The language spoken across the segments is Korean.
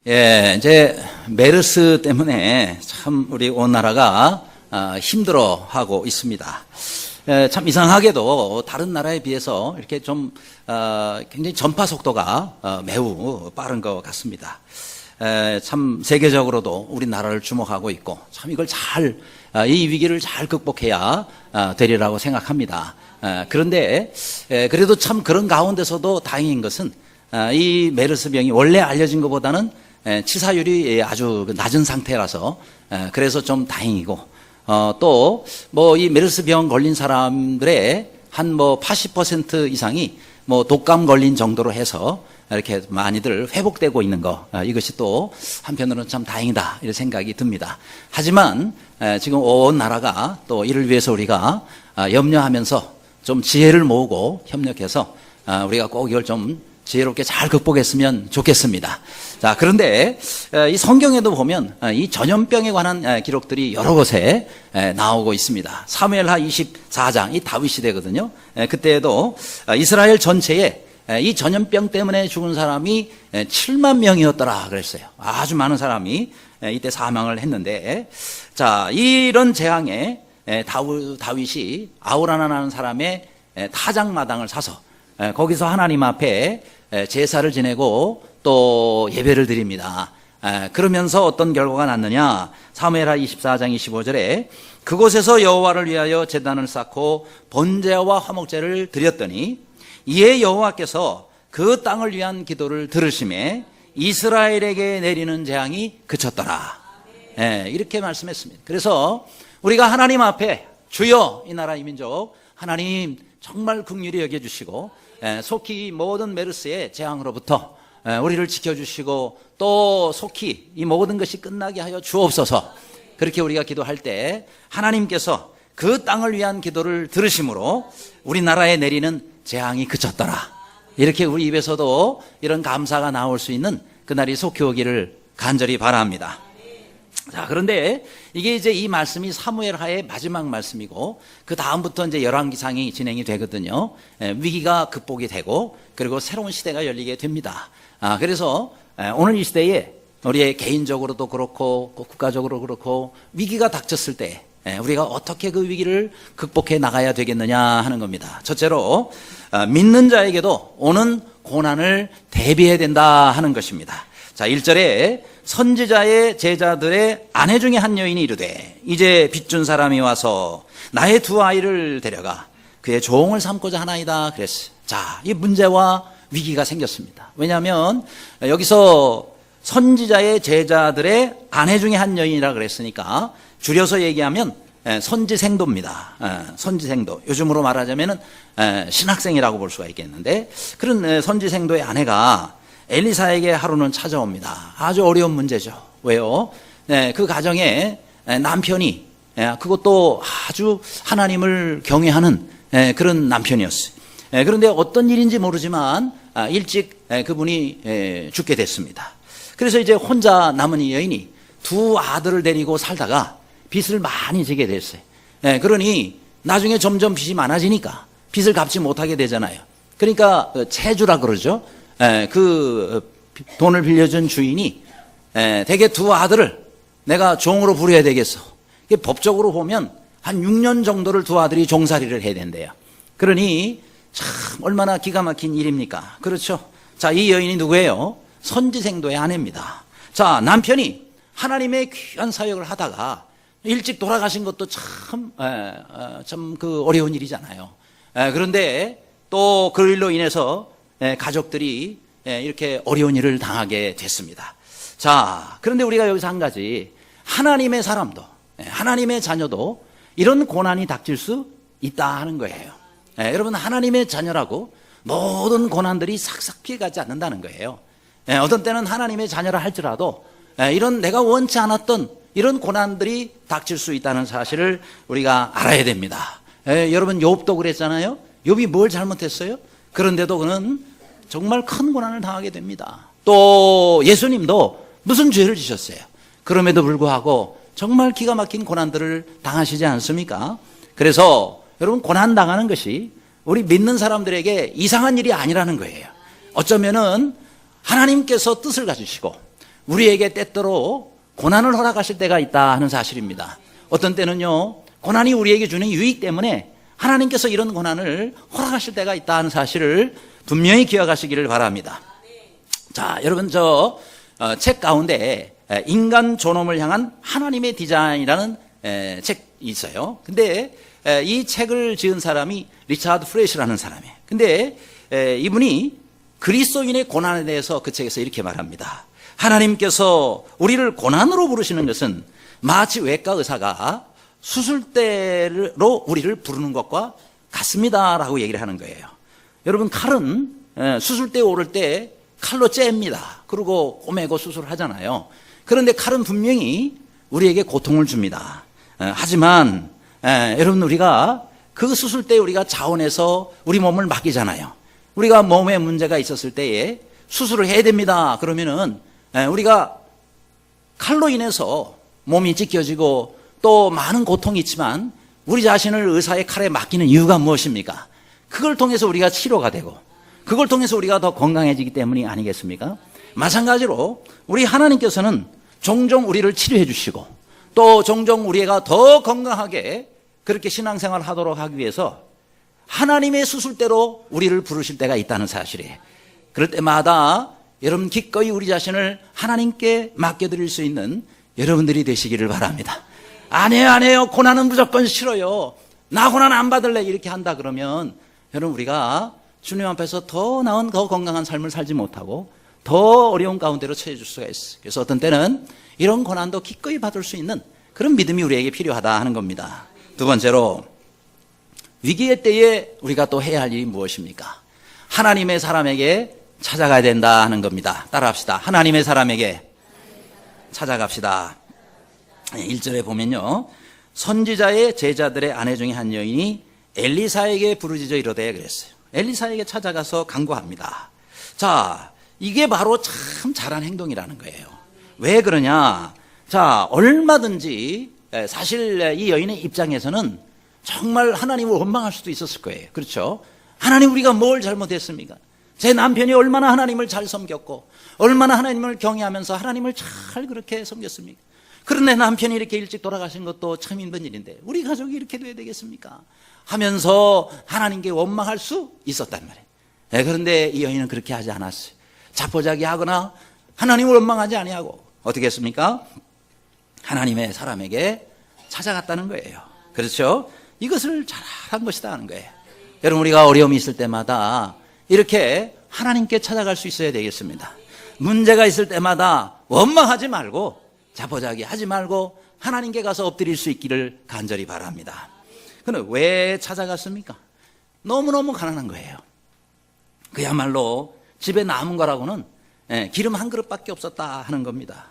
예, 이제 메르스 때문에 참 우리 온 나라가 힘들어하고 있습니다. 참 이상하게도 다른 나라에 비해서 이렇게 좀 굉장히 전파 속도가 매우 빠른 것 같습니다. 참 세계적으로도 우리나라를 주목하고 있고 참 이걸 이 위기를 잘 극복해야 되리라고 생각합니다. 그런데 그래도 참 그런 가운데서도 다행인 것은 이 메르스 병이 원래 알려진 것보다는 치사율이 아주 낮은 상태라서 그래서 좀 다행이고 또 뭐 이 메르스 병 걸린 사람들의 한 80% 이상이 독감 걸린 정도로 해서 이렇게 많이들 회복되고 있는 거 이것이 또 한편으로는 참 다행이다 이런 생각이 듭니다. 하지만 지금 온 나라가 또 이를 위해서 우리가 염려하면서 좀 지혜를 모으고 협력해서 우리가 꼭 이걸 좀 지혜롭게 잘 극복했으면 좋겠습니다. 자, 그런데 이 성경에도 보면 이 전염병에 관한 기록들이 여러 곳에 나오고 있습니다. 사무엘하 24장, 이 다윗 시대거든요. 그때에도 이스라엘 전체에 이 전염병 때문에 죽은 사람이 7만 명이었더라 그랬어요. 아주 많은 사람이 이때 사망을 했는데, 자, 이런 재앙에 다윗이 아우라나라는 사람의 타작마당을 사서 거기서 하나님 앞에 제사를 지내고 또 예배를 드립니다. 그러면서 어떤 결과가 났느냐? 사무엘하 24장 25절에 그곳에서 여호와를 위하여 제단을 쌓고 번제와 화목제를 드렸더니 이에 여호와께서 그 땅을 위한 기도를 들으심에 이스라엘에게 내리는 재앙이 그쳤더라. 이렇게 말씀했습니다. 그래서 우리가 하나님 앞에 주여 이 나라 이 민족 하나님 정말 긍휼히 여겨주시고 속히 모든 메르스의 재앙으로부터 우리를 지켜주시고 또 속히 이 모든 것이 끝나게 하여 주옵소서. 그렇게 우리가 기도할 때 하나님께서 그 땅을 위한 기도를 들으심으로 우리나라에 내리는 재앙이 그쳤더라. 이렇게 우리 입에서도 이런 감사가 나올 수 있는 그날이 속히 오기를 간절히 바랍니다. 자, 그런데 이게 이제 이 말씀이 사무엘하의 마지막 말씀이고 그 다음부터 이제 열왕기상이 진행이 되거든요. 위기가 극복이 되고 그리고 새로운 시대가 열리게 됩니다. 그래서 오늘 이 시대에 우리의 개인적으로도 그렇고 국가적으로 그렇고 위기가 닥쳤을 때 우리가 어떻게 그 위기를 극복해 나가야 되겠느냐 하는 겁니다. 첫째로 믿는 자에게도 오는 고난을 대비해야 된다 하는 것입니다. 자, 1절에 선지자의 제자들의 아내 중에 한 여인이 이르되 이제 빚준 사람이 와서 나의 두 아이를 데려가 그의 종을 삼고자 하나이다 그랬어요. 자, 이 문제와 위기가 생겼습니다. 왜냐하면 여기서 선지자의 제자들의 아내 중에 한 여인이라 그랬으니까 줄여서 얘기하면 선지생도입니다. 선지생도. 요즘으로 말하자면 신학생이라고 볼 수가 있겠는데 그런 선지생도의 아내가 엘리사에게 하루는 찾아옵니다. 아주 어려운 문제죠. 왜요? 그 가정에 남편이 그것도 아주 하나님을 경외하는 그런 남편이었어요. 그런데 어떤 일인지 모르지만 일찍 그분이 죽게 됐습니다. 그래서 이제 혼자 남은 이 여인이 두 아들을 데리고 살다가 빚을 많이 지게 됐어요. 그러니 나중에 점점 빚이 많아지니까 빚을 갚지 못하게 되잖아요. 그러니까 채주라 그러죠. 그 돈을 빌려준 주인이 대개 두 아들을 내가 종으로 부려야 되겠어. 이게 법적으로 보면 한 6년 정도를 두 아들이 종살이를 해야 된대요. 그러니 참 얼마나 기가 막힌 일입니까? 그렇죠. 자, 이 여인이 누구예요? 선지생도의 아내입니다. 자, 남편이 하나님의 귀한 사역을 하다가 일찍 돌아가신 것도 참 그 어려운 일이잖아요. 그런데 또 그 일로 인해서 가족들이 이렇게 어려운 일을 당하게 됐습니다. 자, 그런데 우리가 여기서 한 가지 하나님의 사람도 하나님의 자녀도 이런 고난이 닥칠 수 있다 하는 거예요. 여러분 하나님의 자녀라고 모든 고난들이 싹싹 피해가지 않는다는 거예요. 어떤 때는 하나님의 자녀라 할지라도 이런 내가 원치 않았던 이런 고난들이 닥칠 수 있다는 사실을 우리가 알아야 됩니다. 여러분 욥도 그랬잖아요. 욥이 뭘 잘못했어요? 그런데도 그는 정말 큰 고난을 당하게 됩니다. 또 예수님도 무슨 죄를 지셨어요? 그럼에도 불구하고 정말 기가 막힌 고난들을 당하시지 않습니까? 그래서 여러분 고난 당하는 것이 우리 믿는 사람들에게 이상한 일이 아니라는 거예요. 어쩌면은 하나님께서 뜻을 가지시고 우리에게 때때로 고난을 허락하실 때가 있다 하는 사실입니다. 어떤 때는요, 고난이 우리에게 주는 유익 때문에 하나님께서 이런 고난을 허락하실 때가 있다 하는 사실을 분명히 기억하시기를 바랍니다. 자, 여러분 책 가운데 인간 존엄을 향한 하나님의 디자인이라는 책이 있어요. 근데 이 책을 지은 사람이 리차드 프레시라는 사람이에요. 근데 이분이 그리스도인의 고난에 대해서 그 책에서 이렇게 말합니다. 하나님께서 우리를 고난으로 부르시는 것은 마치 외과 의사가 수술대로 우리를 부르는 것과 같습니다라고 얘기를 하는 거예요. 여러분, 칼은 수술대에 오를 때 칼로 잽니다. 그리고 꼬매고 수술을 하잖아요. 그런데 칼은 분명히 우리에게 고통을 줍니다. 하지만 여러분, 우리가 그 수술대에 우리가 자원해서 우리 몸을 맡기잖아요. 우리가 몸에 문제가 있었을 때에 수술을 해야 됩니다. 그러면은 우리가 칼로 인해서 몸이 찢겨지고 또 많은 고통이 있지만 우리 자신을 의사의 칼에 맡기는 이유가 무엇입니까? 그걸 통해서 우리가 치료가 되고 그걸 통해서 우리가 더 건강해지기 때문이 아니겠습니까? 마찬가지로 우리 하나님께서는 종종 우리를 치료해 주시고 또 종종 우리가 더 건강하게 그렇게 신앙생활을 하도록 하기 위해서 하나님의 수술대로 우리를 부르실 때가 있다는 사실이에요. 그럴 때마다 여러분 기꺼이 우리 자신을 하나님께 맡겨드릴 수 있는 여러분들이 되시기를 바랍니다. 아니에요. 고난은 무조건 싫어요. 나 고난 안 받을래. 이렇게 한다 그러면 여러분 우리가 주님 앞에서 더 나은 더 건강한 삶을 살지 못하고 더 어려운 가운데로 처해 줄 수가 있어요. 그래서 어떤 때는 이런 고난도 기꺼이 받을 수 있는 그런 믿음이 우리에게 필요하다 하는 겁니다. 두 번째로 위기의 때에 우리가 또 해야 할 일이 무엇입니까? 하나님의 사람에게 찾아가야 된다 하는 겁니다. 따라합시다. 하나님의 사람에게 찾아갑시다. 1절에 보면요, 선지자의 제자들의 아내 중에 한 여인이 엘리사에게 부르짖어 이르되 그랬어요. 엘리사에게 찾아가서 간구합니다. 자, 이게 바로 참 잘한 행동이라는 거예요. 왜 그러냐? 자, 얼마든지 사실 이 여인의 입장에서는 정말 하나님을 원망할 수도 있었을 거예요. 그렇죠? 하나님, 우리가 뭘 잘못했습니까? 제 남편이 얼마나 하나님을 잘 섬겼고 얼마나 하나님을 경외하면서 하나님을 잘 그렇게 섬겼습니까? 그런데 남편이 이렇게 일찍 돌아가신 것도 참 힘든 일인데 우리 가족이 이렇게 돼야 되겠습니까? 하면서 하나님께 원망할 수 있었단 말이에요. 그런데 이 여인은 그렇게 하지 않았어요. 자포자기 하거나 하나님을 원망하지 아니하고 어떻게 했습니까? 하나님의 사람에게 찾아갔다는 거예요. 그렇죠? 이것을 잘한 것이다 하는 거예요. 여러분, 우리가 어려움이 있을 때마다 이렇게 하나님께 찾아갈 수 있어야 되겠습니다. 문제가 있을 때마다 원망하지 말고 자포자기 하지 말고 하나님께 가서 엎드릴 수 있기를 간절히 바랍니다. 그런데 왜 찾아갔습니까? 너무너무 가난한 거예요. 그야말로 집에 남은 거라고는 기름 한 그릇밖에 없었다 하는 겁니다.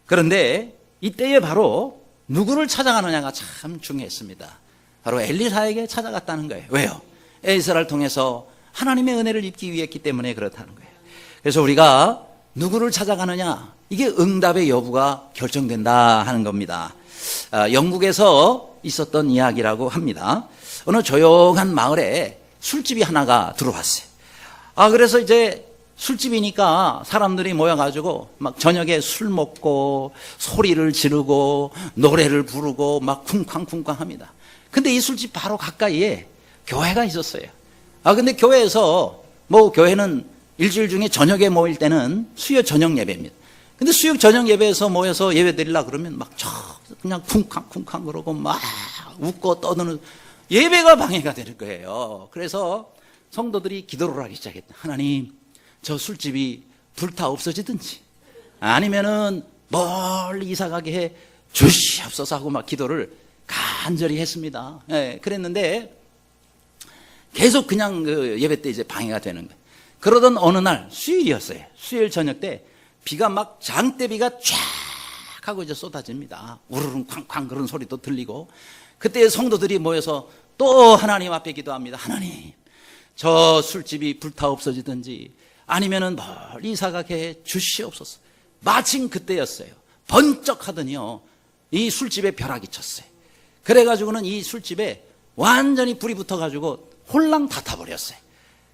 그런데 이때에 바로 누구를 찾아가느냐가 참 중요했습니다. 바로 엘리사에게 찾아갔다는 거예요. 왜요? 엘리사를 통해서 하나님의 은혜를 입기 위했기 때문에 그렇다는 거예요. 그래서 우리가 누구를 찾아가느냐, 이게 응답의 여부가 결정된다 하는 겁니다. 영국에서 있었던 이야기라고 합니다. 어느 조용한 마을에 술집이 하나가 들어왔어요. 그래서 이제 술집이니까 사람들이 모여가지고 막 저녁에 술 먹고 소리를 지르고 노래를 부르고 막 쿵쾅쿵쾅 합니다. 근데 이 술집 바로 가까이에 교회가 있었어요. 근데 교회에서 교회는 일주일 중에 저녁에 모일 때는 수요 저녁 예배입니다. 근데 수요 저녁 예배에서 모여서 예배 드리려고 그러면 그냥 쿵쾅쿵쾅 그러고 막 웃고 떠드는 예배가 방해가 되는 거예요. 그래서 성도들이 기도를 하기 시작했다. 하나님, 저 술집이 불타 없어지든지 아니면은 멀리 이사가게 해 주시옵소서 하고 막 기도를 간절히 했습니다. 그랬는데 계속 그냥 그 예배 때 이제 방해가 되는 거예요. 그러던 어느 날 수요일이었어요. 수요일 저녁 때 비가 막 장대비가 쫙 하고 이제 쏟아집니다. 우르릉 쾅쾅 그런 소리도 들리고 그때 성도들이 모여서 또 하나님 앞에 기도합니다. 하나님, 저 술집이 불타 없어지든지 아니면은 멀리 이사가게 해 주시옵소서. 마침 그때였어요. 번쩍 하더니요, 이 술집에 벼락이 쳤어요. 그래가지고는 이 술집에 완전히 불이 붙어가지고 홀랑 다 타버렸어요.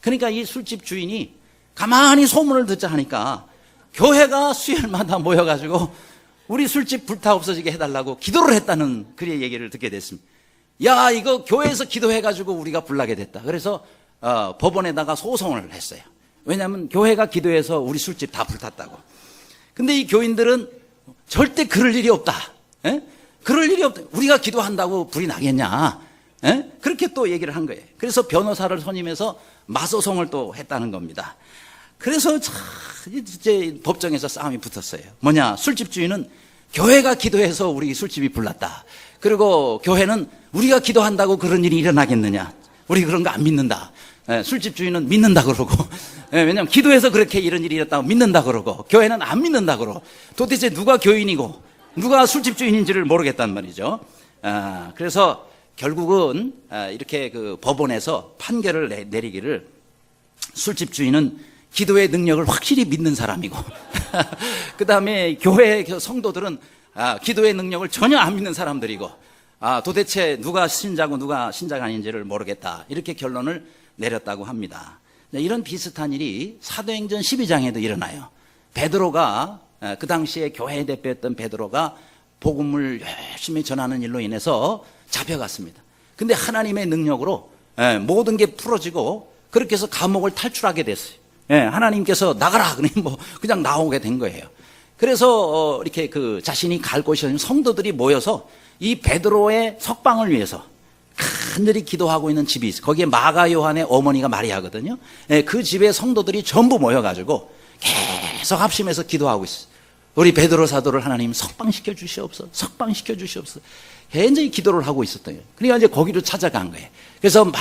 그러니까 이 술집 주인이 가만히 소문을 듣자 하니까 교회가 수요일마다 모여가지고 우리 술집 불타 없어지게 해달라고 기도를 했다는 그의 얘기를 듣게 됐습니다. 야, 이거 교회에서 기도해가지고 우리가 불나게 됐다. 그래서 법원에다가 소송을 했어요. 왜냐하면 교회가 기도해서 우리 술집 다 불탔다고. 근데 이 교인들은 절대 그럴 일이 없다. 에? 그럴 일이 없다. 우리가 기도한다고 불이 나겠냐. 에? 그렇게 또 얘기를 한 거예요. 그래서 변호사를 선임해서 맞소송을 또 했다는 겁니다. 그래서 이제 법정에서 싸움이 붙었어요. 뭐냐, 술집 주인은 교회가 기도해서 우리 술집이 불났다. 그리고 교회는 우리가 기도한다고 그런 일이 일어나겠느냐. 우리 그런 거 안 믿는다. 술집 주인은 믿는다 그러고, 왜냐하면 기도해서 그렇게 이런 일이 일어났다고 믿는다 그러고, 교회는 안 믿는다 그러고, 도대체 누가 교인이고 누가 술집 주인인지를 모르겠단 말이죠. 그래서 결국은 이렇게 그 법원에서 판결을 내리기를, 술집 주인은 기도의 능력을 확실히 믿는 사람이고 그 다음에 교회 성도들은 기도의 능력을 전혀 안 믿는 사람들이고, 도대체 누가 신자고 누가 신자가 아닌지를 모르겠다, 이렇게 결론을 내렸다고 합니다. 이런 비슷한 일이 사도행전 12장에도 일어나요. 베드로가, 그 당시에 교회 대표였던 베드로가 복음을 열심히 전하는 일로 인해서 잡혀갔습니다. 근데 하나님의 능력으로 모든 게 풀어지고 그렇게 해서 감옥을 탈출하게 됐어요. 하나님께서 나가라 그러니 그냥 나오게 된 거예요. 그래서 이렇게 그 자신이 갈 곳이 없는 성도들이 모여서 이 베드로의 석방을 위해서 간절히 기도하고 있는 집이 있어요. 거기에 마가 요한의 어머니가 마리아거든요. 그 집에 성도들이 전부 모여가지고 계속 합심해서 기도하고 있어요. 우리 베드로 사도를 하나님 석방시켜 주시옵소서, 석방시켜 주시옵소서. 굉장히 기도를 하고 있었던 거예요. 그러니까 이제 거기로 찾아간 거예요. 그래서 막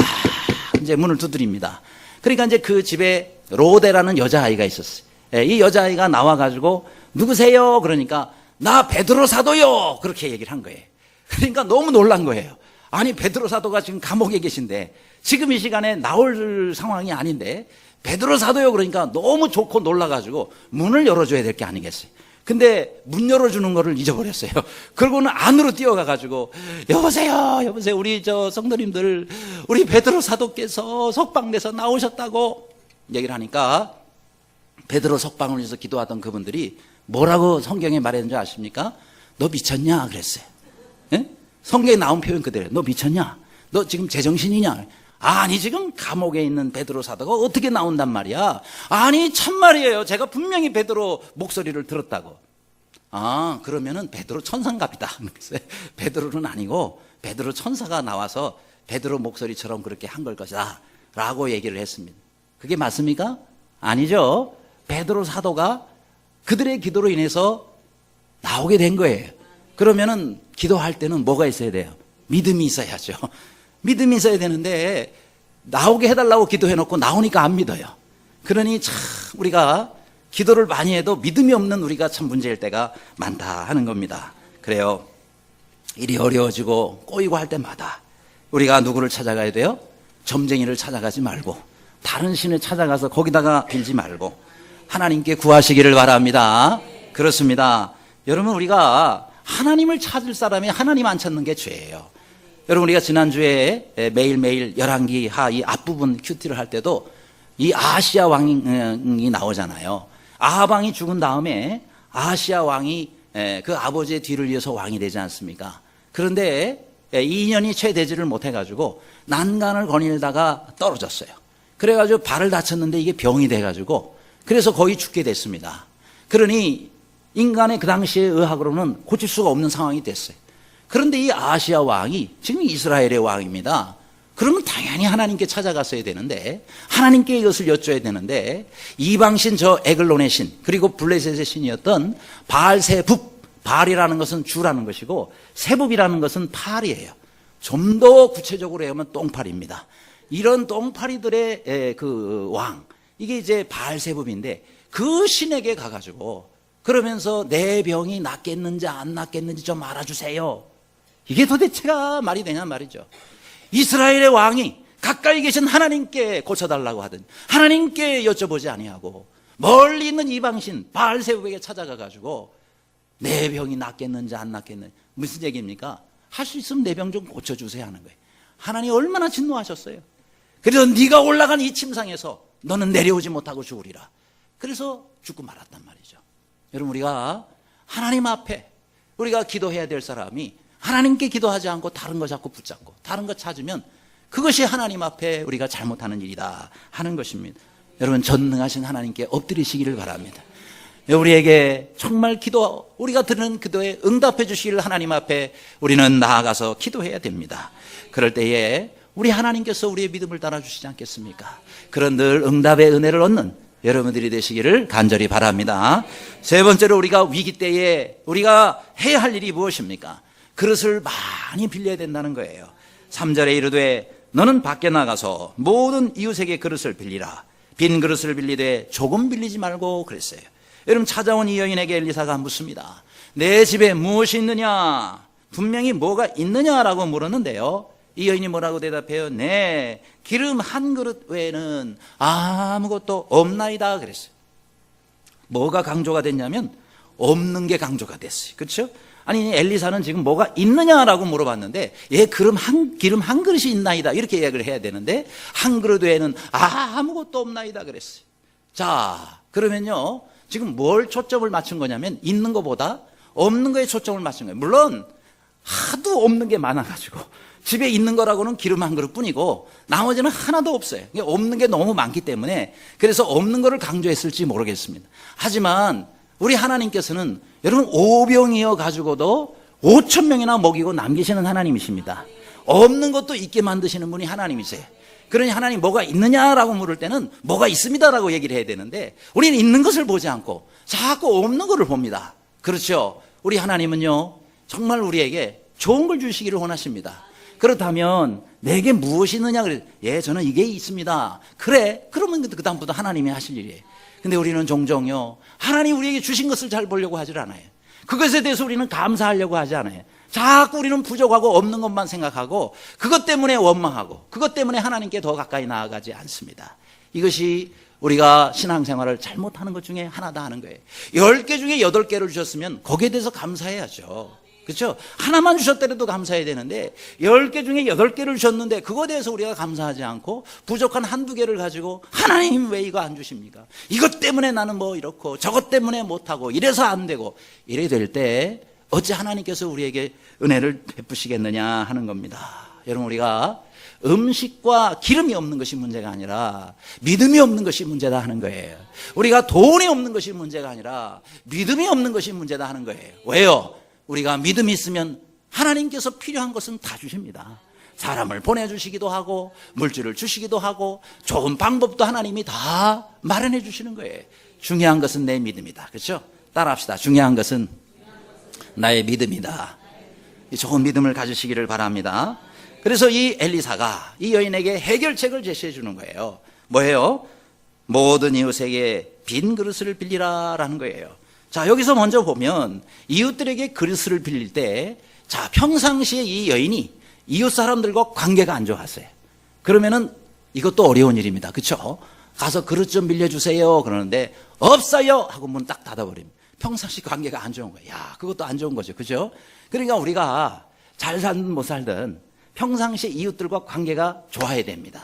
이제 문을 두드립니다. 그러니까 이제 그 집에 로데라는 여자아이가 있었어요. 이 여자아이가 나와가지고 누구세요? 그러니까 나 베드로 사도요, 그렇게 얘기를 한 거예요. 그러니까 너무 놀란 거예요. 아니, 베드로 사도가 지금 감옥에 계신데 지금 이 시간에 나올 상황이 아닌데 베드로 사도요, 그러니까 너무 좋고 놀라가지고 문을 열어줘야 될 게 아니겠어요. 근데 문 열어주는 거를 잊어버렸어요. 그러고는 안으로 뛰어가가지고 여보세요, 여보세요, 우리 성도님들, 우리 베드로 사도께서 석방돼서 나오셨다고 얘기를 하니까, 베드로 석방을 위해서 기도하던 그분들이 뭐라고 성경에 말했는지 아십니까? 너 미쳤냐 그랬어요. 성경에 나온 표현 그대로, 너 미쳤냐? 너 지금 제정신이냐? 아니, 지금 감옥에 있는 베드로 사도가 어떻게 나온단 말이야? 아니, 참말이에요. 제가 분명히 베드로 목소리를 들었다고. 그러면은 베드로 천사인갑이다. 베드로는 아니고 베드로 천사가 나와서 베드로 목소리처럼 그렇게 한 걸 것이다 라고 얘기를 했습니다. 그게 맞습니까? 아니죠. 베드로 사도가 그들의 기도로 인해서 나오게 된 거예요. 그러면은 기도할 때는 뭐가 있어야 돼요? 믿음이 있어야죠. 믿음이 있어야 되는데 나오게 해달라고 기도해놓고 나오니까 안 믿어요. 그러니 참 우리가 기도를 많이 해도 믿음이 없는 우리가 참 문제일 때가 많다 하는 겁니다. 그래요. 일이 어려워지고 꼬이고 할 때마다 우리가 누구를 찾아가야 돼요? 점쟁이를 찾아가지 말고 다른 신을 찾아가서 거기다가 빌지 말고 하나님께 구하시기를 바랍니다. 그렇습니다. 여러분, 우리가 하나님을 찾을 사람이 하나님 안 찾는 게 죄예요. 여러분, 우리가 지난주에 매일매일 열왕기하 이 앞부분 큐티를 할 때도 이 아하시아 왕이 나오잖아요. 아합 왕이 죽은 다음에 아하시아 왕이 그 아버지의 뒤를 이어서 왕이 되지 않습니까? 그런데 2년이 채 되지를 못해가지고 난간을 거닐다가 떨어졌어요. 그래가지고 발을 다쳤는데 이게 병이 돼가지고 그래서 거의 죽게 됐습니다. 그러니 인간의 그 당시의 의학으로는 고칠 수가 없는 상황이 됐어요. 그런데 이 아하시아 왕이 지금 이스라엘의 왕입니다. 그러면 당연히 하나님께 찾아갔어야 되는데, 하나님께 이것을 여쭤야 되는데, 이방신 저 에글론의 신, 그리고 블레셋의 신이었던 바알세붑, 바알이라는 것은 주라는 것이고 세붑이라는 것은 팔이에요. 좀 더 구체적으로 하면 똥팔입니다. 이런 똥파리들의 그 왕, 이게 이제 바알세붑인데 그 신에게 가가지고 그러면서 내 병이 낫겠는지 안 낫겠는지 좀 알아주세요. 이게 도대체가 말이 되냐 말이죠. 이스라엘의 왕이 가까이 계신 하나님께 고쳐달라고 하더니 하나님께 여쭤보지 아니하고 멀리 있는 이방신 바알세붑에게 찾아가가지고 내 병이 낫겠는지 안 낫겠는지. 무슨 얘기입니까? 할 수 있으면 내 병 좀 고쳐주세요 하는 거예요. 하나님 얼마나 진노하셨어요. 그래서 네가 올라간 이 침상에서 너는 내려오지 못하고 죽으리라. 그래서 죽고 말았단 말이죠. 여러분, 우리가 하나님 앞에 우리가 기도해야 될 사람이 하나님께 기도하지 않고 다른 거 자꾸 붙잡고 다른 거 찾으면 그것이 하나님 앞에 우리가 잘못하는 일이다 하는 것입니다. 여러분, 전능하신 하나님께 엎드리시기를 바랍니다. 우리에게 정말 우리가 드리는 기도에 응답해 주시기를 하나님 앞에 우리는 나아가서 기도해야 됩니다. 그럴 때에 우리 하나님께서 우리의 믿음을 따라주시지 않겠습니까? 그런 늘 응답의 은혜를 얻는 여러분들이 되시기를 간절히 바랍니다. 세 번째로, 우리가 위기 때에 우리가 해야 할 일이 무엇입니까? 그릇을 많이 빌려야 된다는 거예요. 3절에 이르되 너는 밖에 나가서 모든 이웃에게 그릇을 빌리라. 빈 그릇을 빌리되 조금 빌리지 말고 그랬어요. 여러분, 찾아온 이 여인에게 엘리사가 묻습니다. 내 집에 무엇이 있느냐? 분명히 뭐가 있느냐라고 물었는데요, 이 여인이 뭐라고 대답해요? 네, 기름 한 그릇 외에는 아무것도 없나이다 그랬어요. 뭐가 강조가 됐냐면 없는 게 강조가 됐어요. 그렇죠? 아니, 엘리사는 지금 뭐가 있느냐라고 물어봤는데 기름 한 그릇이 있나이다 이렇게 이야기를 해야 되는데 한 그릇 외에는 아무것도 없나이다 그랬어요. 자, 그러면요, 지금 뭘 초점을 맞춘 거냐면 있는 것보다 없는 거에 초점을 맞춘 거예요. 물론 하도 없는 게 많아가지고 집에 있는 거라고는 기름 한 그릇 뿐이고 나머지는 하나도 없어요. 없는 게 너무 많기 때문에 그래서 없는 거를 강조했을지 모르겠습니다. 하지만 우리 하나님께서는 여러분, 오병이어 가지고도 5천 명이나 먹이고 남기시는 하나님이십니다. 없는 것도 있게 만드시는 분이 하나님이세요. 그러니 하나님 뭐가 있느냐라고 물을 때는 뭐가 있습니다라고 얘기를 해야 되는데 우리는 있는 것을 보지 않고 자꾸 없는 것을 봅니다. 그렇죠? 우리 하나님은요, 정말 우리에게 좋은 걸 주시기를 원하십니다. 그렇다면 내게 무엇이 있느냐 그래, 예, 저는 이게 있습니다. 그래, 그러면 그 다음부터 하나님이 하실 일이에요. 근데 우리는 종종요, 하나님 우리에게 주신 것을 잘 보려고 하질 않아요. 그것에 대해서 우리는 감사하려고 하지 않아요. 자꾸 우리는 부족하고 없는 것만 생각하고 그것 때문에 원망하고 그것 때문에 하나님께 더 가까이 나아가지 않습니다. 이것이 우리가 신앙생활을 잘못하는 것 중에 하나다 하는 거예요. 10개 중에 8개를 주셨으면 거기에 대해서 감사해야죠. 그렇죠? 하나만 주셨더라도 감사해야 되는데 10개 중에 8개를 주셨는데 그거에 대해서 우리가 감사하지 않고 부족한 한두 개를 가지고 하나님 왜 이거 안 주십니까? 이것 때문에 나는 뭐 이렇고 저것 때문에 못하고 이래서 안 되고 이래 될 때 어찌 하나님께서 우리에게 은혜를 베푸시겠느냐 하는 겁니다. 여러분, 우리가 음식과 기름이 없는 것이 문제가 아니라 믿음이 없는 것이 문제다 하는 거예요. 우리가 돈이 없는 것이 문제가 아니라 믿음이 없는 것이 문제다 하는 거예요. 왜요? 우리가 믿음이 있으면 하나님께서 필요한 것은 다 주십니다. 사람을 보내주시기도 하고 물질을 주시기도 하고 좋은 방법도 하나님이 다 마련해 주시는 거예요. 중요한 것은 내 믿음이다. 그렇죠? 따라합시다. 중요한 것은 나의 믿음이다. 좋은 믿음을 가지시기를 바랍니다. 그래서 이 엘리사가 이 여인에게 해결책을 제시해 주는 거예요. 뭐예요? 모든 이웃에게 빈 그릇을 빌리라라는 거예요. 자, 여기서 먼저 보면 이웃들에게 그릇을 빌릴 때, 자, 평상시에 이 여인이 이웃 사람들과 관계가 안 좋았어요. 그러면은 이것도 어려운 일입니다. 그렇죠? 가서 그릇 좀 빌려주세요 그러는데 없어요 하고 문 딱 닫아버립니다. 평상시 관계가 안 좋은 거예요. 야, 그것도 안 좋은 거죠. 그죠? 그러니까 우리가 잘 살든 못 살든 평상시 이웃들과 관계가 좋아야 됩니다.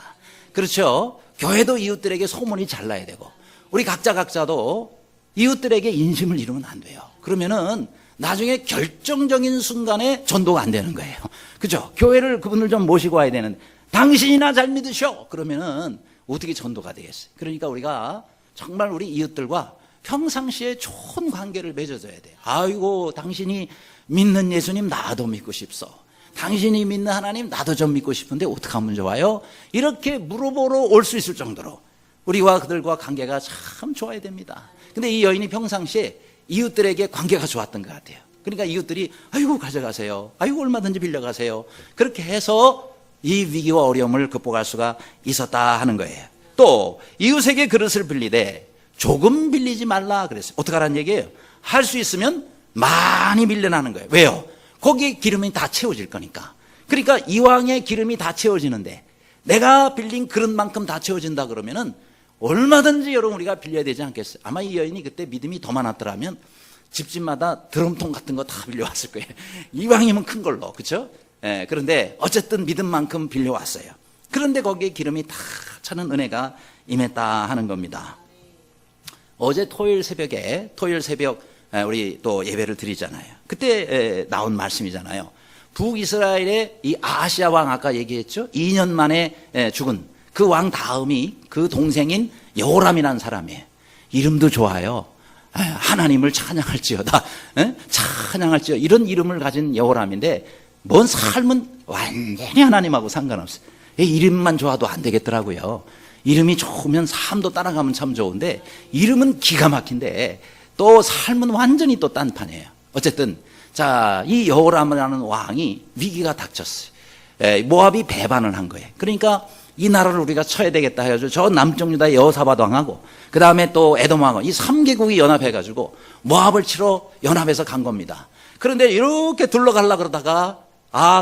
그렇죠? 교회도 이웃들에게 소문이 잘 나야 되고 우리 각자도 이웃들에게 인심을 잃으면 안 돼요. 그러면은 나중에 결정적인 순간에 전도가 안 되는 거예요. 그죠? 교회를 그분을 좀 모시고 와야 되는데 당신이나 잘 믿으셔 그러면은 어떻게 전도가 되겠어요? 그러니까 우리가 정말 우리 이웃들과 평상시에 좋은 관계를 맺어줘야 돼요. 아이고, 당신이 믿는 예수님 나도 믿고 싶소. 당신이 믿는 하나님 나도 좀 믿고 싶은데 어떻게 하면 좋아요? 이렇게 물어보러 올 수 있을 정도로 우리와 그들과 관계가 참 좋아야 됩니다. 근데 이 여인이 평상시에 이웃들에게 관계가 좋았던 것 같아요. 그러니까 이웃들이 아이고 가져가세요. 아이고 얼마든지 빌려가세요. 그렇게 해서 이 위기와 어려움을 극복할 수가 있었다 하는 거예요. 또 이웃에게 그릇을 빌리되 조금 빌리지 말라 그랬어요. 어떻게 하라는 얘기예요? 할 수 있으면 많이 빌려나는 거예요. 왜요? 거기 기름이 다 채워질 거니까. 그러니까 이왕에 기름이 다 채워지는데 내가 빌린 그릇만큼 다 채워진다 그러면은 얼마든지 여러분 우리가 빌려야 되지 않겠어요? 아마 이 여인이 그때 믿음이 더 많았더라면 집집마다 드럼통 같은 거 다 빌려왔을 거예요. 이왕이면 큰 걸로. 그렇죠? 예, 그런데 어쨌든 믿음만큼 빌려왔어요. 그런데 거기에 기름이 다 차는 은혜가 임했다 하는 겁니다. 어제 토요일 새벽 우리 또 예배를 드리잖아요. 그때 나온 말씀이잖아요. 북이스라엘의 이 아하시아 왕 아까 얘기했죠. 2년 만에 죽은 그 왕 다음이 그 동생인 여호람이라는 사람이에요. 이름도 좋아요. 하나님을 찬양할지어다. 찬양할지어다. 이런 이름을 가진 여호람인데 뭔 삶은 완전히 하나님하고 상관없어요. 이름만 좋아도 안 되겠더라고요. 이름이 좋으면 삶도 따라가면 참 좋은데 이름은 기가 막힌데 또 삶은 완전히 또 딴판이에요. 어쨌든 자, 이 여호람이라는 왕이 위기가 닥쳤어요. 모압이 배반을 한 거예요. 그러니까 이 나라를 우리가 쳐야 되겠다 해가지고 저 남쪽 유다의 여호사밧 왕하고 그 다음에 또 에돔 왕하고 이 3개국이 연합해가지고 모압을 치러 연합해서 간 겁니다. 그런데 이렇게 둘러가려고 그러다가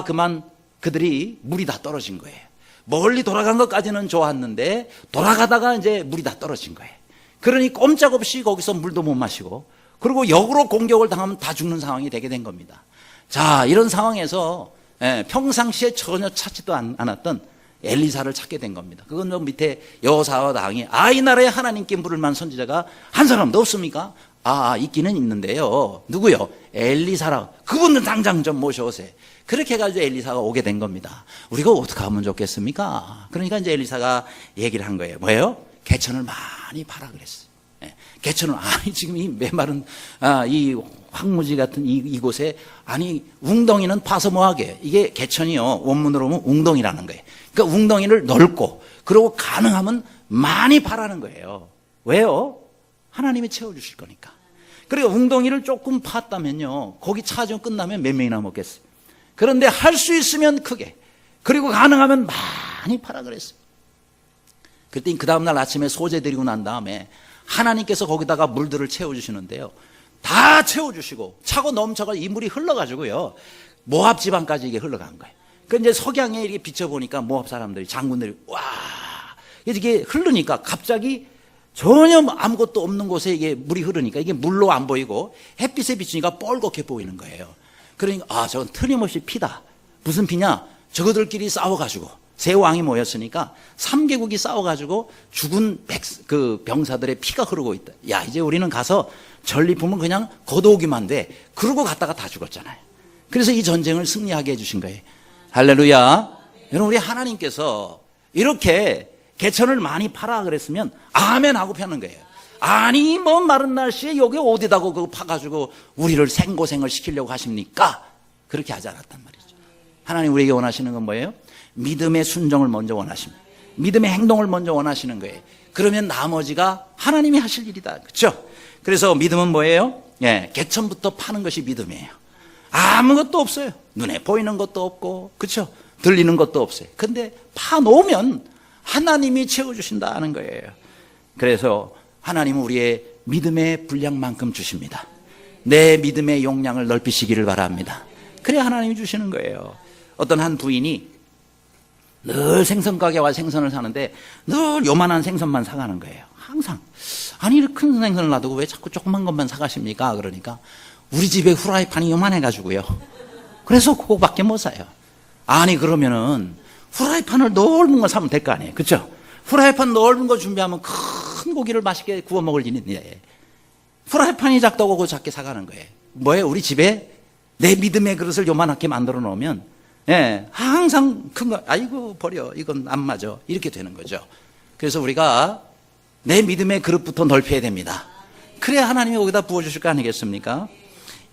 그만 그들이 물이 다 떨어진 거예요. 멀리 돌아간 것까지는 좋았는데 돌아가다가 이제 물이 다 떨어진 거예요. 그러니 꼼짝없이 거기서 물도 못 마시고 그리고 역으로 공격을 당하면 다 죽는 상황이 되게 된 겁니다. 자, 이런 상황에서 평상시에 전혀 찾지도 않았던 엘리사를 찾게 된 겁니다. 그건 저 밑에 여호사밧 왕이 이 나라에 하나님께 물을 만한 선지자가 한 사람도 없습니까? 있기는 있는데요. 누구요? 엘리사라고. 그분은 당장 좀 모셔오세요. 그렇게 해가지고 엘리사가 오게 된 겁니다. 우리가 어떻게 하면 좋겠습니까? 그러니까 이제 엘리사가 얘기를 한 거예요. 뭐예요? 개천을 많이 파라 그랬어요. 개천을 지금 이 메마른 이 황무지 같은 이곳에 웅덩이는 파서 뭐하게 이게 개천이요 원문으로 보면 웅덩이라는 거예요. 그러니까 웅덩이를 넓고 그리고 가능하면 많이 파라는 거예요. 왜요? 하나님이 채워주실 거니까. 그리고 웅덩이를 조금 팠다면요 거기 차좀 끝나면 몇 명이나 먹겠어요. 그런데 할 수 있으면 크게 그리고 가능하면 많이 파라 그랬어요. 그때 그 다음날 아침에 소재 드리고 난 다음에 하나님께서 거기다가 물들을 채워주시는데요. 다 채워주시고 차고 넘쳐가 이 물이 흘러가지고요. 모압 지방까지 이게 흘러간 거예요. 그 이제 석양에 이렇게 비춰보니까 모압 사람들이 장군들이 이게 흐르니까 갑자기 전혀 아무것도 없는 곳에 이게 물이 흐르니까 이게 물로 안 보이고 햇빛에 비추니까 뻘겋게 보이는 거예요. 그러니까 저건 틀림없이 피다. 무슨 피냐? 저거들끼리 싸워가지고 세 왕이 모였으니까 3개국이 싸워가지고 죽은 그 병사들의 피가 흐르고 있다. 이제 우리는 가서 전리품은 그냥 걷어오기만 돼. 그러고 갔다가 다 죽었잖아요. 그래서 이 전쟁을 승리하게 해주신 거예요. 할렐루야. 여러분 우리 하나님께서 이렇게 개천을 많이 파라 그랬으면 아멘 하고 펴는 거예요. 마른 날씨에 여기 어디다가 그거 파가지고 우리를 생고생을 시키려고 하십니까? 그렇게 하지 않았단 말이죠. 하나님 우리에게 원하시는 건 뭐예요? 믿음의 순종을 먼저 원하십니다. 믿음의 행동을 먼저 원하시는 거예요. 그러면 나머지가 하나님이 하실 일이다. 그렇죠? 그래서 믿음은 뭐예요? 개천부터 파는 것이 믿음이에요. 아무것도 없어요. 눈에 보이는 것도 없고 그렇죠? 들리는 것도 없어요. 근데 파놓으면 하나님이 채워주신다는 거예요. 그래서 하나님은 우리의 믿음의 분량만큼 주십니다. 내 믿음의 용량을 넓히시기를 바랍니다. 그래야 하나님이 주시는 거예요. 어떤 한 부인이 늘 생선 가게 와 생선을 사는데 늘 요만한 생선만 사가는 거예요. 항상. 이렇게 큰 생선을 놔두고 왜 자꾸 조그만 것만 사가십니까? 그러니까 우리 집에 후라이팬이 요만해가지고요. 그래서 그거밖에 못 사요. 그러면은 후라이팬을 넓은 거 사면 될 거 아니에요. 그렇죠? 후라이팬 넓은 거 준비하면 큰 고기를 맛있게 구워 먹을 일이 있는데 후라이팬이 작다고 그거 작게 사가는 거예요. 뭐예요? 우리 집에 내 믿음의 그릇을 요만하게 만들어 놓으면 항상 큰 거, 버려. 이건 안 맞아. 이렇게 되는 거죠. 그래서 우리가 내 믿음의 그릇부터 넓혀야 됩니다. 그래야 하나님이 거기다 부어주실 거 아니겠습니까?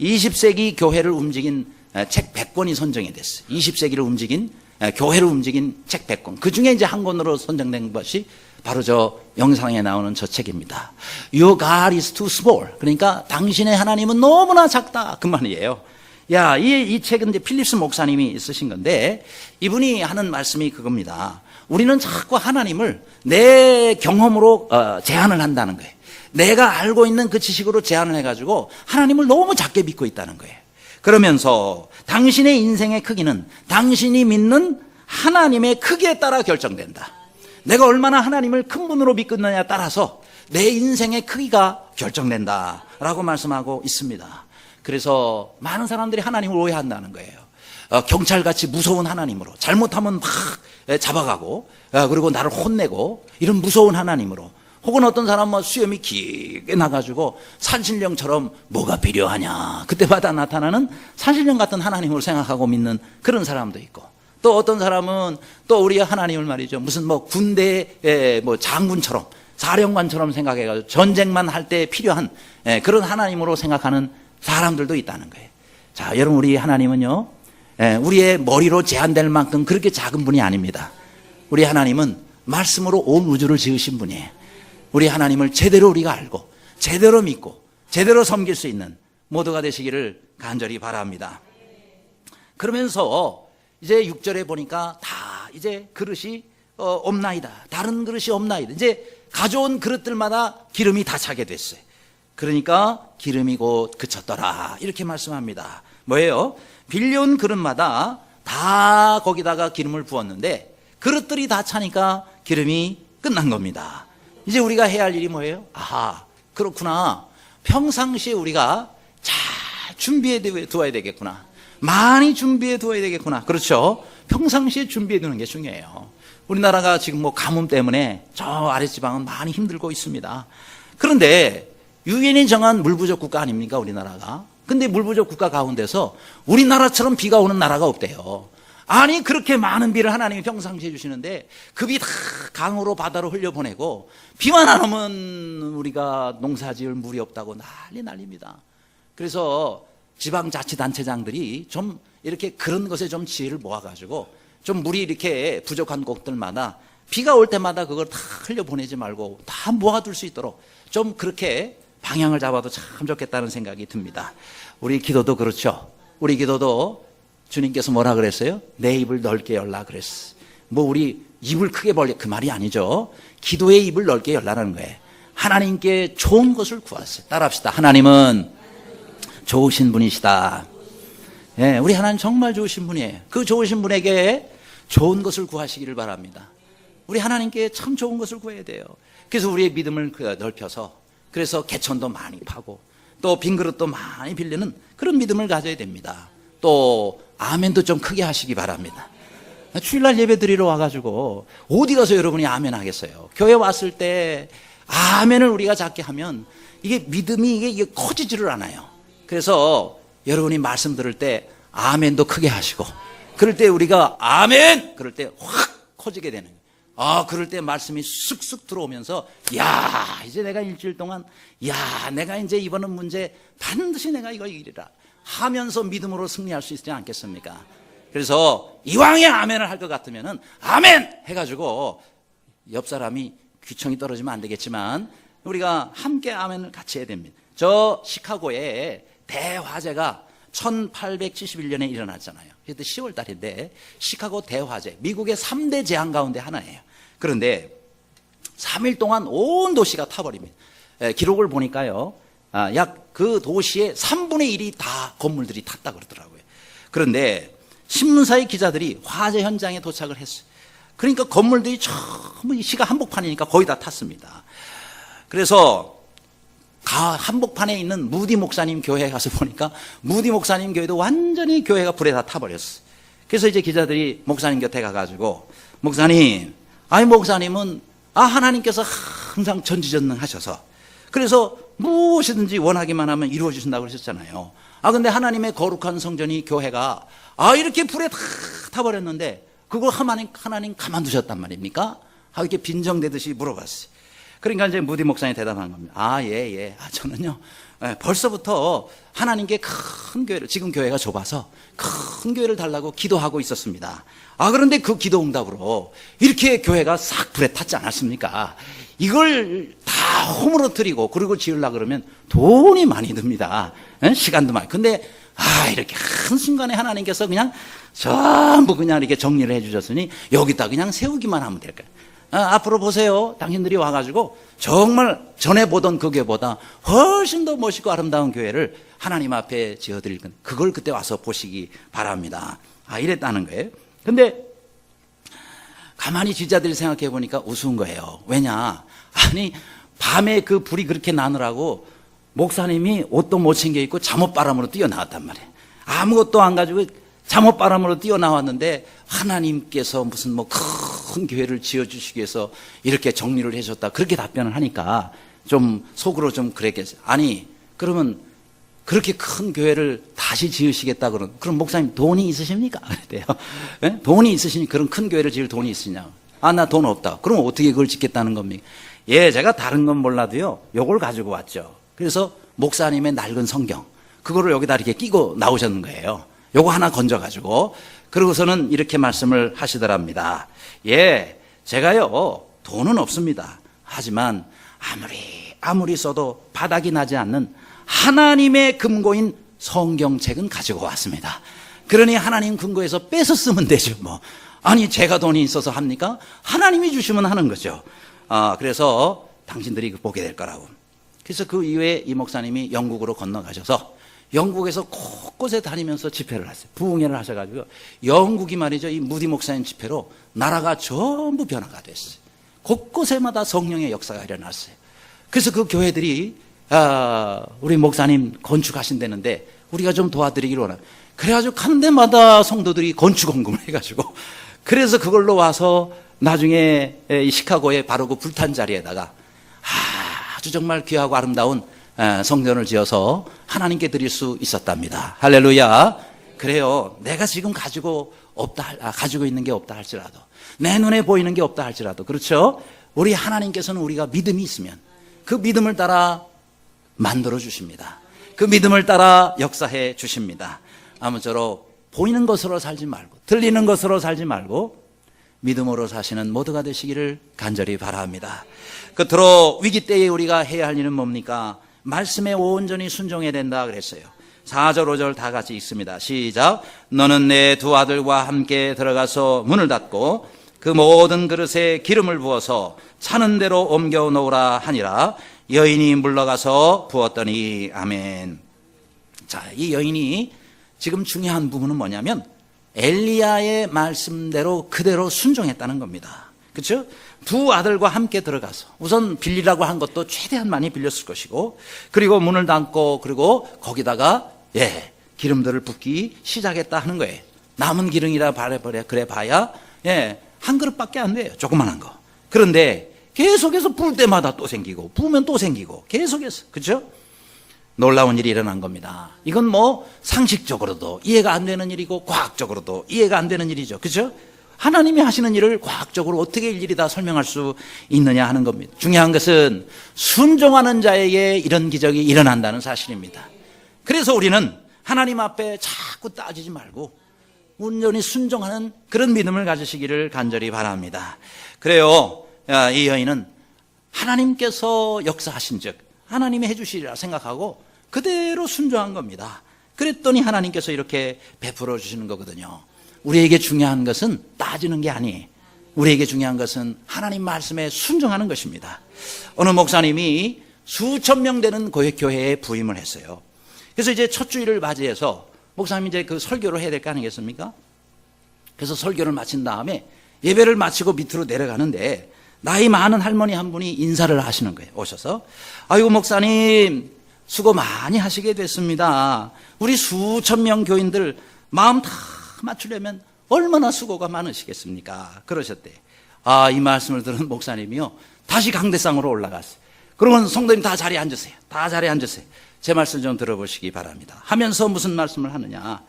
20세기 교회를 움직인 책 100권이 선정이 됐어요. 20세기를 움직인, 교회를 움직인 책 100권. 그 중에 이제 한 권으로 선정된 것이 바로 저 영상에 나오는 저 책입니다. Your God is too small. 그러니까 당신의 하나님은 너무나 작다. 그 말이에요. 이 책은 이제 필립스 목사님이 쓰신 건데 이분이 하는 말씀이 그겁니다. 우리는 자꾸 하나님을 내 경험으로 제한을 한다는 거예요. 내가 알고 있는 그 지식으로 제한을 해가지고 하나님을 너무 작게 믿고 있다는 거예요. 그러면서 당신의 인생의 크기는 당신이 믿는 하나님의 크기에 따라 결정된다. 내가 얼마나 하나님을 큰 분으로 믿느냐에 따라서 내 인생의 크기가 결정된다라고 말씀하고 있습니다. 그래서 많은 사람들이 하나님을 오해한다는 거예요. 경찰같이 무서운 하나님으로 잘못하면 막 잡아가고 그리고 나를 혼내고 이런 무서운 하나님으로 혹은 어떤 사람은 뭐 수염이 길게 나가지고 산신령처럼 뭐가 필요하냐, 그때마다 나타나는 산신령 같은 하나님을 생각하고 믿는 그런 사람도 있고, 또 어떤 사람은 또 우리 하나님을 말이죠, 무슨 뭐 군대의 뭐 장군처럼 사령관처럼 생각해가지고 전쟁만 할 때 필요한 그런 하나님으로 생각하는 사람들도 있다는 거예요. 자, 여러분, 우리 하나님은요, 우리의 머리로 제한될 만큼 그렇게 작은 분이 아닙니다. 우리 하나님은 말씀으로 온 우주를 지으신 분이에요. 우리 하나님을 제대로 우리가 알고 제대로 믿고 제대로 섬길 수 있는 모두가 되시기를 간절히 바랍니다. 그러면서 이제 6절에 보니까 다 이제 그릇이 없나이다, 다른 그릇이 없나이다. 이제 가져온 그릇들마다 기름이 다 차게 됐어요. 그러니까 기름이 곧 그쳤더라, 이렇게 말씀합니다. 뭐예요? 빌려온 그릇마다 다 거기다가 기름을 부었는데 그릇들이 다 차니까 기름이 끝난 겁니다. 이제 우리가 해야 할 일이 뭐예요? 아하, 그렇구나. 평상시에 우리가 잘 준비해 두어야 되겠구나. 많이 준비해 두어야 되겠구나. 그렇죠? 평상시에 준비해 두는 게 중요해요. 우리나라가 지금 뭐 가뭄 때문에 저 아랫지방은 많이 힘들고 있습니다. 그런데 유엔이 정한 물 부족 국가 아닙니까, 우리나라가? 근데 물 부족 국가 가운데서 우리나라처럼 비가 오는 나라가 없대요. 아니, 그렇게 많은 비를 하나님이 평상시에 주시는데 그 비 다 강으로 바다로 흘려보내고 비만 안 오면 우리가 농사 지을 물이 없다고 난립니다. 그래서 지방자치단체장들이 좀 이렇게 그런 것에 좀 지혜를 모아가지고 좀 물이 이렇게 부족한 곳들마다 비가 올 때마다 그걸 다 흘려보내지 말고 다 모아둘 수 있도록 좀 그렇게 방향을 잡아도 참 좋겠다는 생각이 듭니다. 우리 기도도 그렇죠. 우리 기도도 주님께서 뭐라 그랬어요? 내 입을 넓게 열라 그랬어. 뭐 우리 입을 크게 벌려, 그 말이 아니죠. 기도의 입을 넓게 열라는 거예요. 하나님께 좋은 것을 구하세요. 따라합시다. 하나님은 좋으신 분이시다. 예, 우리 하나님 정말 좋으신 분이에요. 그 좋으신 분에게 좋은 것을 구하시기를 바랍니다. 우리 하나님께 참 좋은 것을 구해야 돼요. 그래서 우리의 믿음을 넓혀서, 그래서 개천도 많이 파고 또 빈 그릇도 많이 빌리는 그런 믿음을 가져야 됩니다. 또 아멘도 좀 크게 하시기 바랍니다. 주일날 예배 드리러 와가지고 어디 가서 여러분이 아멘 하겠어요? 교회 왔을 때 아멘을 우리가 작게 하면 이게 믿음이 이게 커지지를 않아요. 그래서 여러분이 말씀 들을 때 아멘도 크게 하시고, 그럴 때 우리가 아멘! 그럴 때 확 커지게 되는 거예요. 아, 그럴 때 말씀이 쑥쑥 들어오면서, 야, 이제 내가 일주일 동안, 야, 내가 이제 이번 문제 반드시 내가 이거 이기리라 하면서 믿음으로 승리할 수 있지 않겠습니까? 그래서 이왕에 아멘을 할 것 같으면은 아멘! 해가지고 옆 사람이 귀청이 떨어지면 안 되겠지만 우리가 함께 아멘을 같이 해야 됩니다. 저 시카고에 대화재가 1871년에 일어났잖아요. 그때 10월 달인데 시카고 대화재, 미국의 3대 재앙 가운데 하나예요. 그런데 3일 동안 온 도시가 타버립니다. 기록을 보니까요, 약 그 도시의 3분의 1이 다 건물들이 탔다 그러더라고요. 그런데 신문사의 기자들이 화재 현장에 도착을 했어요. 그러니까 건물들이 전부 시가 한복판이니까 거의 다 탔습니다. 그래서 한복판에 있는 무디 목사님 교회에 가서 보니까 무디 목사님 교회도 완전히 교회가 불에 다 타버렸어요. 그래서 이제 기자들이 목사님 곁에 가가지고, 목사님, 아니 목사님은 하나님께서 항상 전지전능하셔서 그래서 무엇이든지 원하기만 하면 이루어지신다고 그러셨잖아요. 근데 하나님의 거룩한 성전이 교회가 이렇게 불에 다 타버렸는데 그걸 하나님 가만두셨단 말입니까? 이렇게 빈정대듯이 물어봤어요. 그러니까 이제 무디 목사님이 대답한 겁니다. 예. 저는요, 벌써부터 하나님께 큰 교회를, 지금 교회가 좁아서 큰 교회를 달라고 기도하고 있었습니다. 그런데 그 기도 응답으로 이렇게 교회가 싹 불에 탔지 않았습니까? 이걸 다 허물어뜨리고 그리고 지으려고 그러면 돈이 많이 듭니다. 시간도 많이. 근데 이렇게 한순간에 하나님께서 그냥 전부 그냥 이렇게 정리를 해주셨으니 여기다 그냥 세우기만 하면 될까요? 앞으로 보세요. 당신들이 와가지고 정말 전에 보던 그 교회보다 훨씬 더 멋있고 아름다운 교회를 하나님 앞에 지어드릴 건데 그걸 그때 와서 보시기 바랍니다. 이랬다는 거예요. 근데 가만히 지자들이 생각해 보니까 우스운 거예요. 왜냐? 밤에 그 불이 그렇게 나느라고 목사님이 옷도 못 챙겨 입고 잠옷바람으로 뛰어나왔단 말이에요. 아무것도 안 가지고 잠옷바람으로 뛰어나왔는데 하나님께서 무슨 큰 교회를 지어주시기 위해서 이렇게 정리를 해줬다. 그렇게 답변을 하니까 좀 속으로 좀 그랬겠어요. 아니, 그러면 그렇게 큰 교회를 다시 지으시겠다 그럼 목사님 돈이 있으십니까? 그랬대요. 네? 돈이 있으시니 그런 큰 교회를 지을 돈이 있으냐? 아, 나 돈 없다. 그럼 어떻게 그걸 짓겠다는 겁니까? 예, 제가 다른 건 몰라도요, 요걸 가지고 왔죠. 그래서 목사님의 낡은 성경, 그거를 여기다 이렇게 끼고 나오셨는 거예요. 요거 하나 건져가지고. 그러고서는 이렇게 말씀을 하시더랍니다. 예, 제가요, 돈은 없습니다. 하지만 아무리 써도 바닥이 나지 않는 하나님의 금고인 성경책은 가지고 왔습니다. 그러니 하나님 금고에서 뺏어 쓰면 되죠, 뭐. 아니, 제가 돈이 있어서 합니까? 하나님이 주시면 하는 거죠. 그래서 당신들이 보게 될 거라고. 그래서 그 이후에 이 목사님이 영국으로 건너가셔서 영국에서 곳곳에 다니면서 집회를 하세요. 부흥회를 하셔가지고 영국이 말이죠, 이 무디 목사님 집회로 나라가 전부 변화가 됐어요. 곳곳에마다 성령의 역사가 일어났어요. 그래서 그 교회들이 우리 목사님 건축하신다는데 우리가 좀 도와드리기로 원해요. 그래가지고 간 데마다 성도들이 건축 헌금을 해가지고 그래서 그걸로 와서 나중에 이 시카고의 바로 그 불탄 자리에다가 아주 정말 귀하고 아름다운 성전을 지어서 하나님께 드릴 수 있었답니다. 할렐루야. 그래요. 내가 지금 가지고 있는 게 없다 할지라도, 내 눈에 보이는 게 없다 할지라도, 그렇죠? 우리 하나님께서는 우리가 믿음이 있으면 그 믿음을 따라 만들어 주십니다. 그 믿음을 따라 역사해 주십니다. 아무쪼록 보이는 것으로 살지 말고, 들리는 것으로 살지 말고 믿음으로 사시는 모두가 되시기를 간절히 바랍니다. 끝으로 위기 때에 우리가 해야 할 일은 뭡니까? 말씀에 온전히 순종해야 된다 그랬어요. 4절 5절 다 같이 읽습니다. 시작. 너는 내 두 아들과 함께 들어가서 문을 닫고 그 모든 그릇에 기름을 부어서 차는 대로 옮겨 놓으라 하니라. 여인이 물러가서 부었더니. 아멘. 자, 이 여인이 지금 중요한 부분은 뭐냐면 엘리야의 말씀대로 그대로 순종했다는 겁니다. 그렇죠? 두 아들과 함께 들어가서 우선 빌리라고 한 것도 최대한 많이 빌렸을 것이고, 그리고 문을 닫고, 그리고 거기다가 기름들을 붓기 시작했다 하는 거예요. 남은 기름이라 그래 봐야 한 그릇밖에 안 돼요. 조그만한 거. 그런데 계속해서 부을 때마다 또 생기고, 부으면 또 생기고, 계속해서. 그렇죠? 놀라운 일이 일어난 겁니다. 이건 뭐 상식적으로도 이해가 안 되는 일이고 과학적으로도 이해가 안 되는 일이죠. 그렇죠? 하나님이 하시는 일을 과학적으로 어떻게 일일이 다 설명할 수 있느냐 하는 겁니다. 중요한 것은 순종하는 자에게 이런 기적이 일어난다는 사실입니다. 그래서 우리는 하나님 앞에 자꾸 따지지 말고 온전히 순종하는 그런 믿음을 가지시기를 간절히 바랍니다. 그래요, 이 여인은 하나님께서 역사하신 즉 하나님이 해주시리라 생각하고 그대로 순종한 겁니다. 그랬더니 하나님께서 이렇게 베풀어 주시는 거거든요. 우리에게 중요한 것은 따지는 게 아니에요. 우리에게 중요한 것은 하나님 말씀에 순종하는 것입니다. 어느 목사님이 수천 명 되는 교회에 부임을 했어요. 그래서 이제 첫 주일을 맞이해서 목사님이 이제 그 설교를 해야 될 거 아니겠습니까? 그래서 설교를 마친 다음에 예배를 마치고 밑으로 내려가는데 나이 많은 할머니 한 분이 인사를 하시는 거예요. 오셔서 아이고 목사님 수고 많이 하시게 됐습니다. 우리 수천 명 교인들 마음 다 맞추려면 얼마나 수고가 많으시겠습니까? 그러셨대. 이 말씀을 들은 목사님이요 다시 강대상으로 올라갔어요. 그러면 성도님 다 자리에 앉으세요. 다 자리에 앉으세요. 제 말씀 좀 들어보시기 바랍니다. 하면서 무슨 말씀을 하느냐.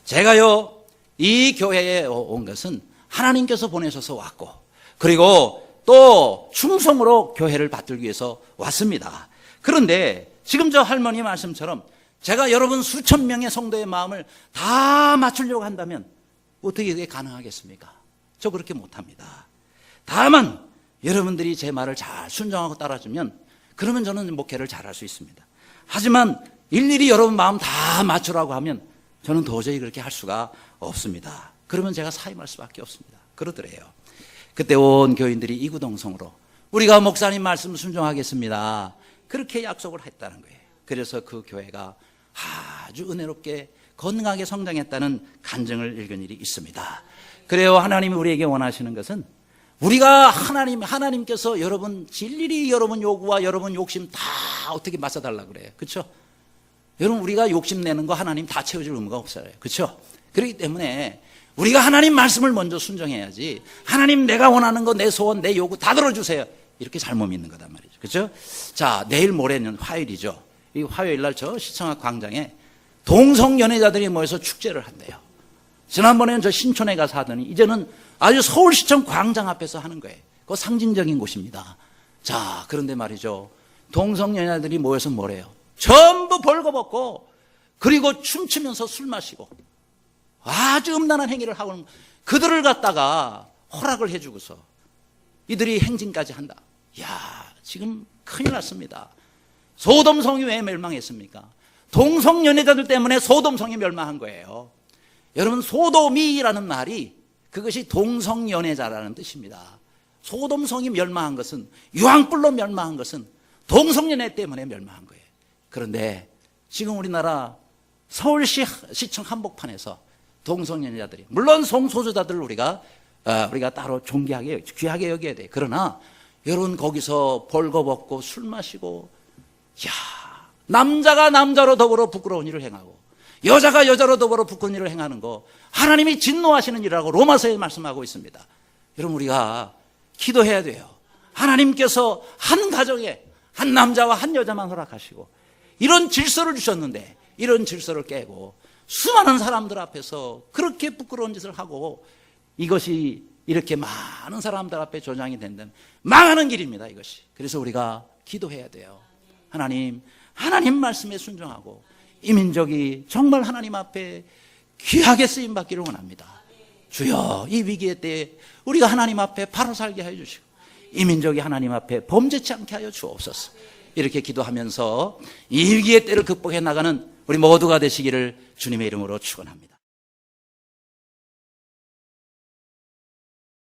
제가요 이 교회에 온 것은 하나님께서 보내셔서 왔고, 그리고 또 충성으로 교회를 받들기 위해서 왔습니다. 그런데 지금 저 할머니 말씀처럼 제가 여러분 수천 명의 성도의 마음을 다 맞추려고 한다면 어떻게 그게 가능하겠습니까? 저 그렇게 못합니다. 다만 여러분들이 제 말을 잘 순종하고 따라주면 그러면 저는 목회를 잘할 수 있습니다. 하지만 일일이 여러분 마음 다 맞추라고 하면 저는 도저히 그렇게 할 수가 없습니다. 그러면 제가 사임할 수밖에 없습니다. 그러더래요. 그때 온 교인들이 이구동성으로 우리가 목사님 말씀 순종하겠습니다. 그렇게 약속을 했다는 거예요. 그래서 그 교회가 아주 은혜롭게 건강하게 성장했다는 간증을 읽은 일이 있습니다. 그래요, 하나님이 우리에게 원하시는 것은 우리가 하나님께서 여러분 일일이 여러분 요구와 여러분 욕심 다 어떻게 맞춰달라 그래요. 그렇죠? 여러분 우리가 욕심내는 거 하나님 다 채워줄 의무가 없어요. 그렇죠? 그렇기 때문에 우리가 하나님 말씀을 먼저 순종해야지. 하나님 내가 원하는 거, 내 소원, 내 요구 다 들어주세요. 이렇게 잘못 믿는 거단 말이죠. 그렇죠? 자, 내일 모레는 화요일이죠. 이 화요일 날 저 시청 앞 광장에 동성 연애자들이 모여서 축제를 한대요. 지난번에는 저 신촌에 가서 하더니 이제는 아주 서울시청 광장 앞에서 하는 거예요. 그거 상징적인 곳입니다. 자, 그런데 말이죠. 동성 연애자들이 모여서 뭐래요? 전부 벌거벗고 그리고 춤추면서 술 마시고 아주 음란한 행위를 하고 그들을 갖다가 허락을 해주고서 이들이 행진까지 한다. 야, 지금 큰일 났습니다. 소돔성이 왜 멸망했습니까? 동성 연애자들 때문에 소돔성이 멸망한 거예요. 여러분, 소돔이라는 말이 그것이 동성 연애자라는 뜻입니다. 소돔성이 멸망한 것은, 유황불로 멸망한 것은 동성 연애 때문에 멸망한 거예요. 그런데 지금 우리나라 서울시청 한복판에서 동성 연애자들이, 물론 성소수자들을 우리가 따로 존귀하게, 귀하게 여겨야 돼요. 그러나 여러분, 거기서 벌거벗고 술 마시고, 야, 남자가 남자로 더불어 부끄러운 일을 행하고 여자가 여자로 더불어 부끄러운 일을 행하는 거 하나님이 진노하시는 일이라고 로마서에 말씀하고 있습니다. 여러분, 우리가 기도해야 돼요. 하나님께서 한 가정에 한 남자와 한 여자만 허락하시고 이런 질서를 주셨는데 이런 질서를 깨고 수많은 사람들 앞에서 그렇게 부끄러운 짓을 하고 이것이 이렇게 많은 사람들 앞에 조장이 된다면 망하는 길입니다, 이것이. 그래서 우리가 기도해야 돼요. 하나님 말씀에 순종하고 이 민족이 정말 하나님 앞에 귀하게 쓰임받기를 원합니다. 주여, 이 위기의 때에 우리가 하나님 앞에 바로 살게 하여 주시고 이 민족이 하나님 앞에 범죄치 않게 하여 주옵소서. 이렇게 기도하면서 이 위기의 때를 극복해 나가는 우리 모두가 되시기를 주님의 이름으로 축원합니다.